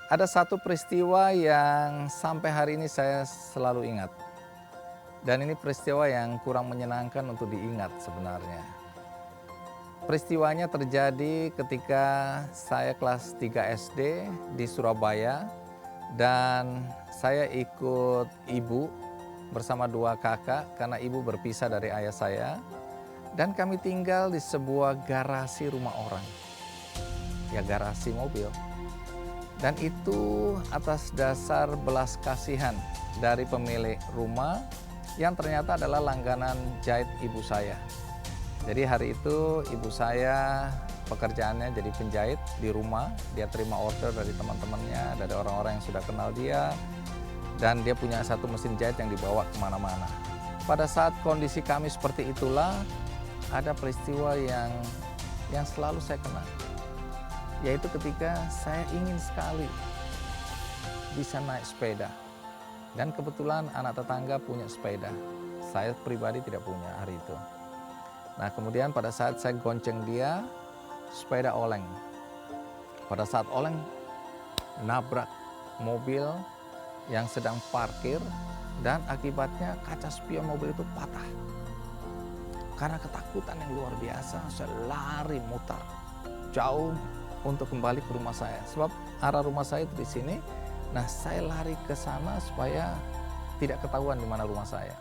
Ada satu peristiwa yang sampai hari ini saya selalu ingat. Dan ini peristiwa yang kurang menyenangkan untuk diingat sebenarnya. Peristiwanya terjadi ketika saya kelas 3 SD di Surabaya dan saya ikut ibu bersama dua kakak karena ibu berpisah dari ayah saya dan kami tinggal di sebuah garasi rumah orang. Ya, garasi mobil. Dan itu atas dasar belas kasihan dari pemilik rumah yang ternyata adalah langganan jahit ibu saya. Jadi hari itu ibu saya pekerjaannya jadi penjahit di rumah. Dia terima order dari teman-temannya, dari orang-orang yang sudah kenal dia. Dan dia punya satu mesin jahit yang dibawa kemana-mana. Pada saat kondisi kami seperti itulah, ada peristiwa yang selalu saya kenang. Yaitu ketika saya ingin sekali bisa naik sepeda. Dan kebetulan anak tetangga punya sepeda. Saya pribadi tidak punya hari itu. Nah, kemudian pada saat saya gonceng dia, sepeda oleng. Pada saat oleng, nabrak mobil yang sedang parkir dan akibatnya kaca spion mobil itu patah. Karena ketakutan yang luar biasa, saya lari mutar jauh untuk kembali ke rumah saya. Sebab arah rumah saya itu di sini. Nah, saya lari ke sana supaya tidak ketahuan di mana rumah saya.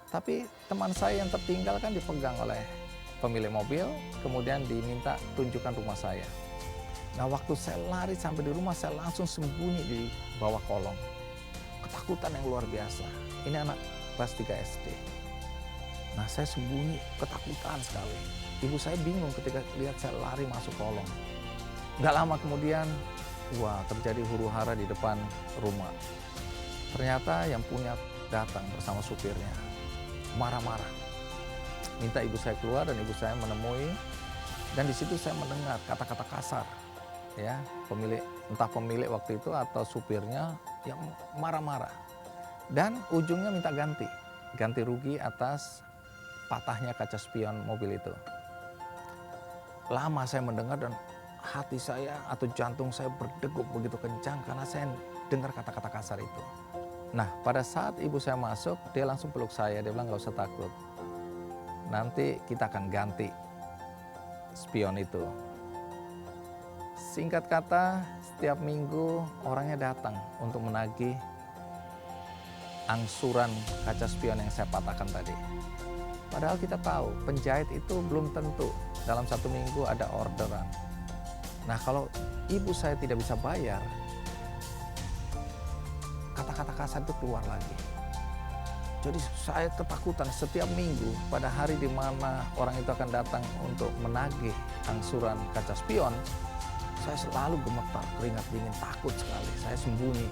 Tapi teman saya yang tertinggal kan dipegang oleh pemilik mobil, kemudian diminta tunjukkan rumah saya. Nah, waktu saya lari sampai di rumah, saya langsung sembunyi di bawah kolong. Ketakutan yang luar biasa. Ini anak kelas 3 SD. Nah, saya sembunyi, ketakutan sekali. Ibu saya bingung ketika lihat saya lari masuk kolong. Gak lama kemudian, wah, terjadi huru-hara di depan rumah. Ternyata yang punya datang bersama supirnya, marah-marah. Minta ibu saya keluar dan ibu saya menemui. Dan di situ saya mendengar kata-kata kasar. Ya, entah pemilik waktu itu atau supirnya yang marah-marah. Dan ujungnya minta ganti rugi atas patahnya kaca spion mobil itu. Lama saya mendengar dan hati saya atau jantung saya berdegup begitu kencang karena saya dengar kata-kata kasar itu. Nah, pada saat ibu saya masuk, dia langsung peluk saya. Dia bilang, "Gak usah takut. Nanti kita akan ganti spion itu." Singkat kata, setiap minggu orangnya datang untuk menagih angsuran kaca spion yang saya patahkan tadi. Padahal kita tahu, penjahit itu belum tentu dalam satu minggu ada orderan. Nah, kalau ibu saya tidak bisa bayar, kata-kata kasar itu keluar lagi. Jadi saya ketakutan setiap minggu pada hari di mana orang itu akan datang untuk menagih angsuran kaca spion, saya selalu gemetar, keringat dingin, takut sekali, saya sembunyi.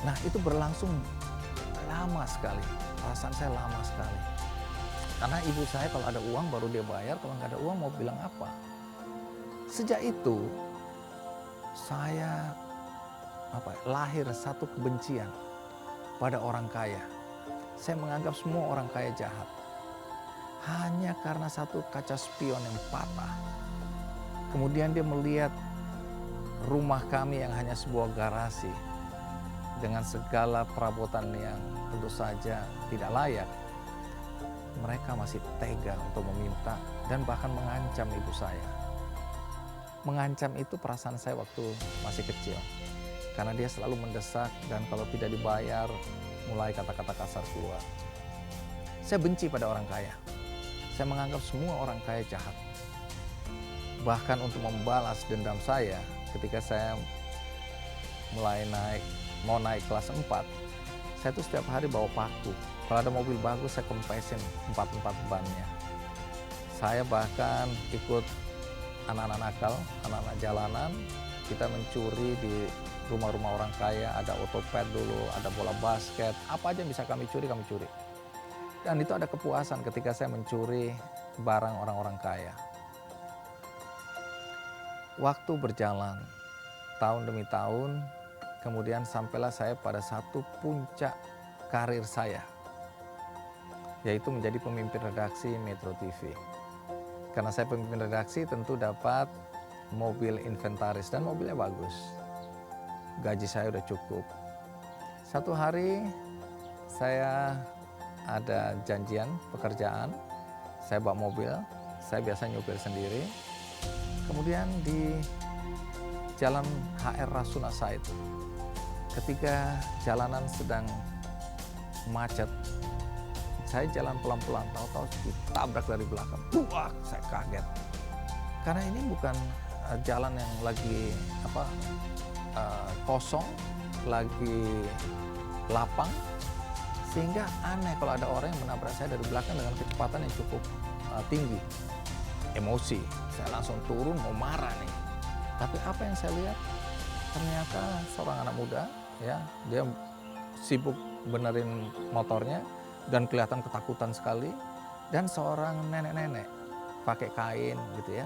Nah, itu berlangsung lama sekali, perasaan saya lama sekali. Karena ibu saya kalau ada uang baru dia bayar, kalau nggak ada uang mau bilang apa. Sejak itu, saya lahir satu kebencian pada orang kaya. Saya menganggap semua orang kaya jahat. Hanya karena satu kaca spion yang patah. Kemudian dia melihat rumah kami yang hanya sebuah garasi dengan segala perabotan yang tentu saja tidak layak. Mereka masih tega untuk meminta dan bahkan mengancam ibu saya. Mengancam itu perasaan saya waktu masih kecil. Karena dia selalu mendesak dan kalau tidak dibayar mulai kata-kata kasar keluar. Saya benci pada orang kaya. Saya menganggap semua orang kaya jahat. Bahkan untuk membalas dendam saya ketika saya mulai mau naik kelas 4, saya tuh setiap hari bawa paku. Kalau ada mobil bagus saya kempesin 4 bannya. Saya bahkan ikut anak-anak nakal, anak-anak jalanan, kita mencuri di rumah-rumah orang kaya, ada otopet dulu, ada bola basket, apa aja yang bisa kami curi, kami curi. Dan itu ada kepuasan ketika saya mencuri barang orang-orang kaya. Waktu berjalan, tahun demi tahun, kemudian sampailah saya pada satu puncak karir saya, yaitu menjadi pemimpin redaksi Metro TV. Karena saya pemimpin redaksi tentu dapat mobil inventaris dan mobilnya bagus. gaji saya udah cukup. Satu hari saya ada janjian pekerjaan, saya bawa mobil, saya biasa nyupir sendiri. Kemudian di Jalan HR Rasuna Said, ketika jalanan sedang macet, saya jalan pelan-pelan, tahu-tahu ditabrak dari belakang. Wah, saya kaget. Karena ini bukan jalan yang lagi kosong, lagi lapang, sehingga aneh kalau ada orang yang menabrak saya dari belakang dengan kecepatan yang cukup tinggi. Emosi, saya langsung turun mau marah nih. Tapi apa yang saya lihat? Ternyata seorang anak muda, ya, dia sibuk benerin motornya dan kelihatan ketakutan sekali. Dan seorang nenek-nenek pakai kain gitu ya.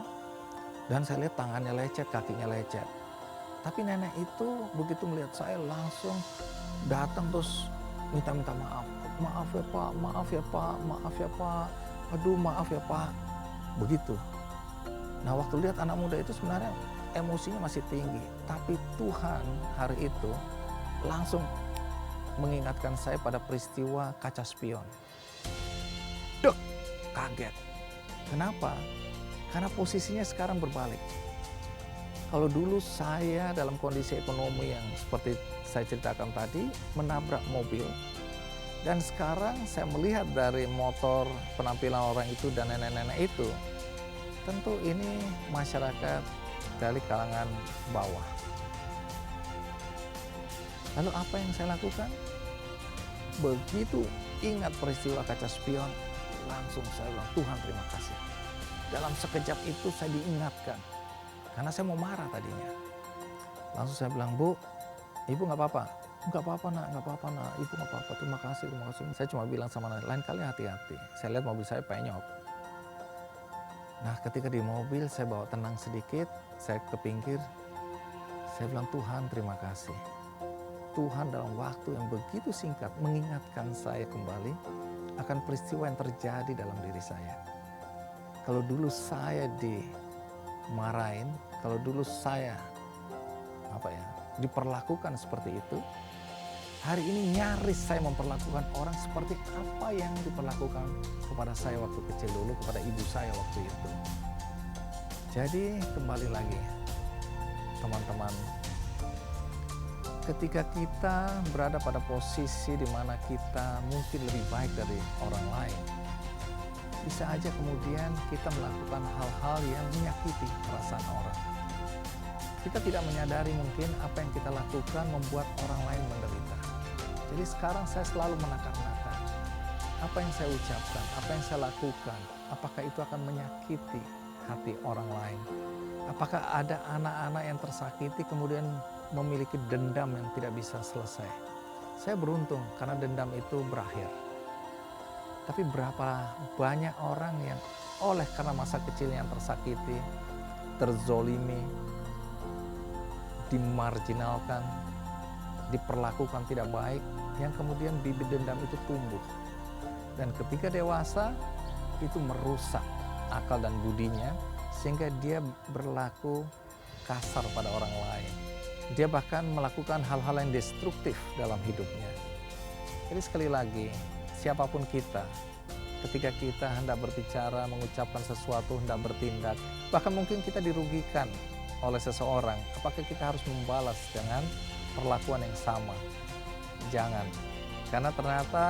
Dan saya lihat tangannya lecet, kakinya lecet. Tapi nenek itu begitu melihat saya langsung datang terus minta maaf. Maaf ya Pak, maaf ya Pak, maaf ya Pak. Aduh maaf ya Pak. Begitu. Nah waktu lihat anak muda itu sebenarnya emosinya masih tinggi. Tapi Tuhan hari itu langsung mengingatkan saya pada peristiwa kaca spion. Dek, kaget. Kenapa? Karena posisinya sekarang berbalik. Kalau dulu saya dalam kondisi ekonomi yang seperti saya ceritakan tadi, menabrak mobil. Dan sekarang saya melihat dari motor, penampilan orang itu dan nenek-nenek itu, tentu ini masyarakat dari kalangan bawah. Lalu apa yang saya lakukan? Begitu ingat peristiwa kaca spion, langsung saya bilang, Tuhan terima kasih. Dalam sekejap itu saya diingatkan. Karena saya mau marah tadinya. Langsung saya bilang, Bu, Ibu gak apa-apa? Gak apa-apa nak, gak apa-apa nak. Ibu gak apa-apa, terima kasih, terima kasih. Saya cuma bilang sama nenek, lain kali hati-hati. Saya lihat mobil saya penyok. Nah ketika di mobil saya bawa tenang sedikit, saya ke pinggir. Saya bilang, Tuhan terima kasih. Tuhan dalam waktu yang begitu singkat mengingatkan saya kembali akan peristiwa yang terjadi dalam diri saya. Kalau dulu saya dimarahin, kalau dulu saya diperlakukan seperti itu, hari ini nyaris saya memperlakukan orang seperti apa yang diperlakukan kepada saya waktu kecil dulu, kepada ibu saya waktu itu. Jadi kembali lagi teman-teman, ketika kita berada pada posisi di mana kita mungkin lebih baik dari orang lain, bisa aja kemudian kita melakukan hal-hal yang menyakiti perasaan orang. Kita tidak menyadari mungkin apa yang kita lakukan membuat orang lain menderita. Jadi sekarang saya selalu menakar-nakar. Apa yang saya ucapkan, apa yang saya lakukan, apakah itu akan menyakiti hati orang lain? Apakah ada anak-anak yang tersakiti kemudian memiliki dendam yang tidak bisa selesai? Saya beruntung karena dendam itu berakhir. Tapi berapa banyak orang yang oleh karena masa kecilnya yang tersakiti, terzolimi, dimarginalkan, diperlakukan tidak baik, yang kemudian bibit dendam itu tumbuh. Dan ketika dewasa, itu merusak akal dan budinya, sehingga dia berlaku kasar pada orang lain. Dia bahkan melakukan hal-hal yang destruktif dalam hidupnya. Jadi sekali lagi, siapapun kita, ketika kita hendak berbicara, mengucapkan sesuatu, hendak bertindak, bahkan mungkin kita dirugikan oleh seseorang, apakah kita harus membalas dengan perlakuan yang sama? Jangan. Karena ternyata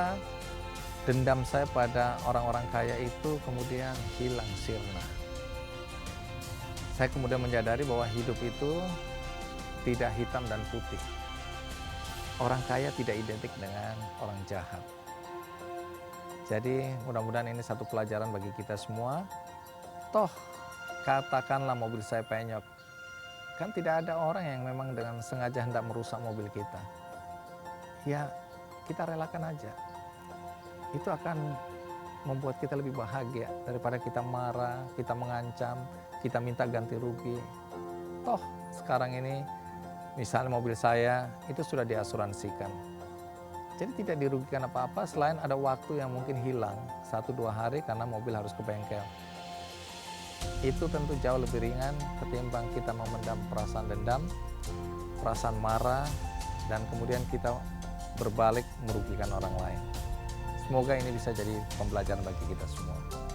dendam saya pada orang-orang kaya itu kemudian hilang sirna. Saya kemudian menyadari bahwa hidup itu tidak hitam dan putih. Orang kaya tidak identik dengan orang jahat. Jadi mudah-mudahan ini satu pelajaran bagi kita semua. Toh katakanlah mobil saya penyok, kan tidak ada orang yang memang dengan sengaja hendak merusak mobil kita. Ya kita relakan aja. Itu akan membuat kita lebih bahagia daripada kita marah, kita mengancam, kita minta ganti rugi. Toh sekarang ini misalnya mobil saya itu sudah diasuransikan. Jadi tidak dirugikan apa-apa selain ada waktu yang mungkin hilang 1-2 hari karena mobil harus ke bengkel. Itu tentu jauh lebih ringan ketimbang kita memendam perasaan dendam perasaan marah, dan kemudian kita berbalik merugikan orang lain. Semoga ini bisa jadi pembelajaran bagi kita semua.